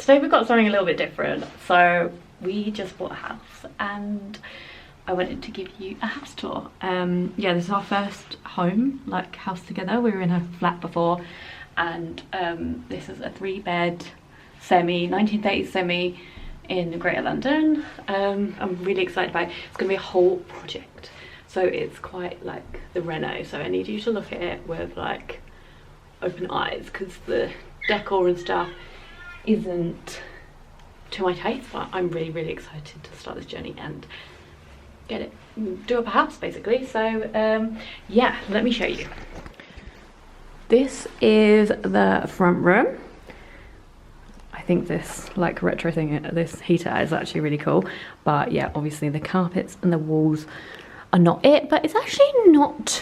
today we've got something a little bit different. So we just bought a house and I wanted to give you a house tour. Yeah, this is our first home, like house together. We were in a flat before, and this is a 3-bed semi, 1930s semi in Greater London. I'm really excited about it. It's gonna be a whole project. So it's quite like the Reno. So I need you to look at it with like open eyes, because the decor and stuff isn't to my taste, but I'm really excited to start this journey and get it, do up a house basically. So yeah, let me show you. This is the front room. I think this like retro thing, this heater is actually really cool, but yeah, obviously the carpets and the walls are not it, but it's actually not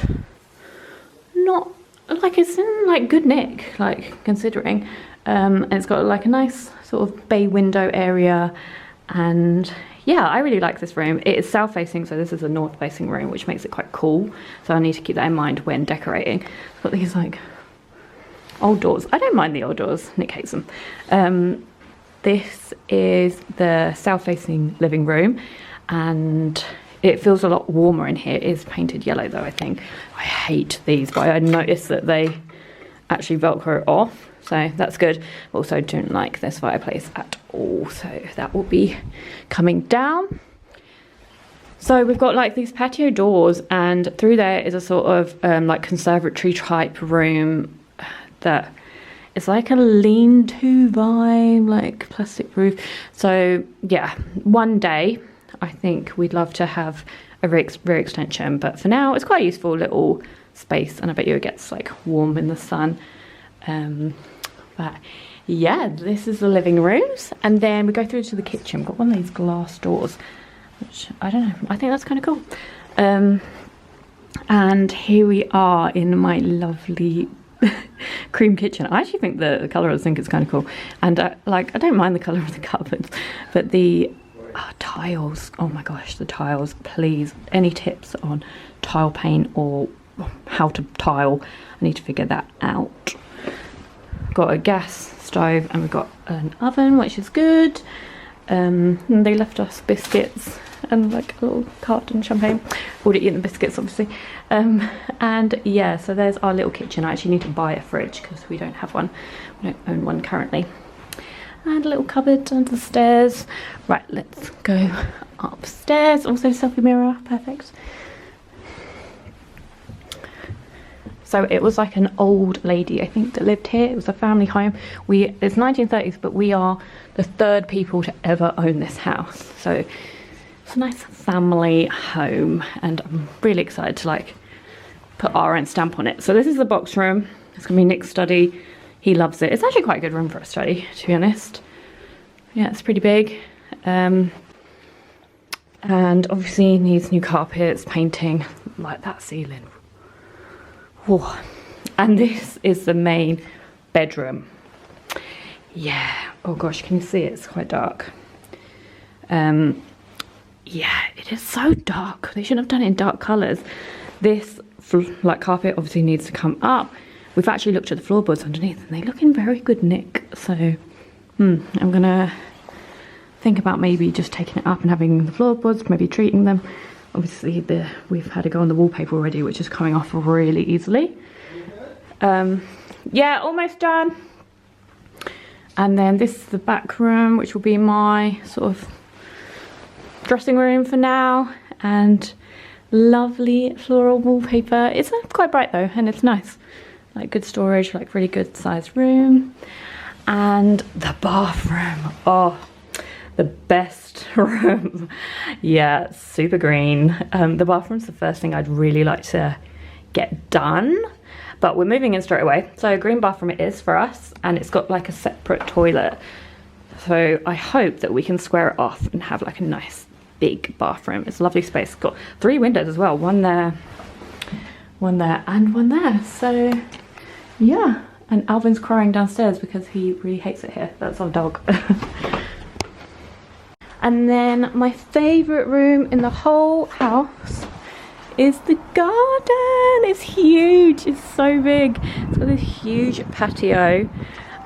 like, it's in like good nick, like considering. And it's got like a nice sort of bay window area, and yeah, I really like this room. It is south facing, so this is a north facing room, which makes it quite cool, so I need to keep that in mind when decorating. It's got these like old doors. I don't mind the old doors, Nick hates them. This is the south facing living room, and it feels a lot warmer in here. It is painted yellow though, I think. I hate these, but I noticed that they actually Velcro off, so that's good. Also don't like this fireplace at all, so that will be coming down. So we've got like these patio doors, and through there is a sort of like conservatory type room that is like a lean-to vibe, like plastic roof. So yeah, one day I think we'd love to have a rear extension, but for now it's quite a useful little space, and I bet you it gets like warm in the sun. But yeah, this is the living rooms, and then we go through to the kitchen. We've got one of these glass doors, which I don't know, I think that's kind of cool. And here we are in my lovely cream kitchen. I actually think the colour of the sink is kind of cool, and like I don't mind the colour of the cupboards, but the tiles, oh my gosh, the tiles, please, any tips on tile paint or how to tile? I need to figure that out. Got a gas stove, and we've got an oven, which is good. And they left us biscuits and like a little carton champagne. Already eaten the biscuits obviously. And yeah, so there's our little kitchen. I actually need to buy a fridge because we don't have one, we don't own one currently. And a little cupboard under the stairs. Right, let's go upstairs. Also selfie mirror, perfect. So it was like an old lady, I think, that lived here. It was a family home. It's 1930s, but we are the 3rd people to ever own this house. So it's a nice family home, and I'm really excited to like put our own stamp on it. So this is the box room. It's gonna be Nick's study. He loves it. It's actually quite a good room for a study, to be honest. Yeah, it's pretty big. And obviously needs new carpets, painting, like that ceiling. Whoa. And this is the main bedroom. Yeah, oh gosh, can you see it? It's quite dark. Yeah, it is so dark. They shouldn't have done it in dark colours. This like carpet obviously needs to come up. We've actually looked at the floorboards underneath, and they look in very good nick. So I'm gonna think about maybe just taking it up and having the floorboards, maybe treating them. Obviously we've had to go on the wallpaper already, which is coming off really easily. Yeah, almost done. And then this is the back room, which will be my sort of dressing room for now. And lovely floral wallpaper. It's quite bright though, and it's nice. Like good storage, like really good sized room. And the bathroom, oh, the best room. Yeah, super green. The bathroom's the first thing I'd really like to get done, but we're moving in straight away. So a green bathroom it is for us, and it's got like a separate toilet. So I hope that we can square it off and have like a nice big bathroom. It's a lovely space. It's got 3 windows as well, one there, and one there. So yeah, and Alvin's crying downstairs because he really hates it here. That's our dog. And then my favourite room in the whole house is the garden. It's huge, it's so big. It's got this huge patio,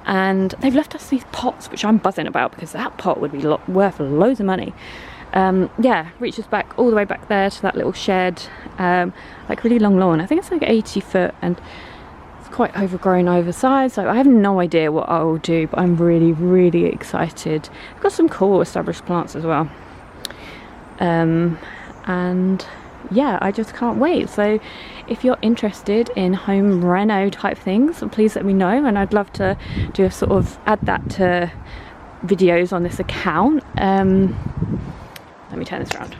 and they've left us these pots, which I'm buzzing about because that pot would be worth loads of money. Yeah, reaches back all the way back there to that little shed, like really long lawn. I think it's like 80 foot and it's quite overgrown, oversized, so I have no idea what I will do, but I'm really excited. I've got some cool established plants as well, and yeah, I just can't wait. So if you're interested in home reno type things, please let me know, and I'd love to do a sort of add that to videos on this account. Let me turn this around.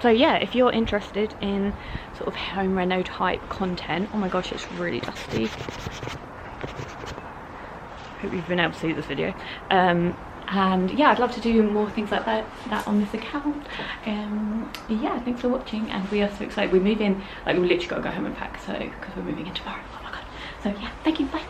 So yeah, if you're interested in sort of home reno type content, oh my gosh, it's really dusty. Hope you've been able to see this video. And yeah, I'd love to do more things like that on this account. Yeah, thanks for watching, and we are so excited. We're moving, like, we literally got to go home and pack, so because we're moving in tomorrow. Oh my god. So yeah, thank you, bye.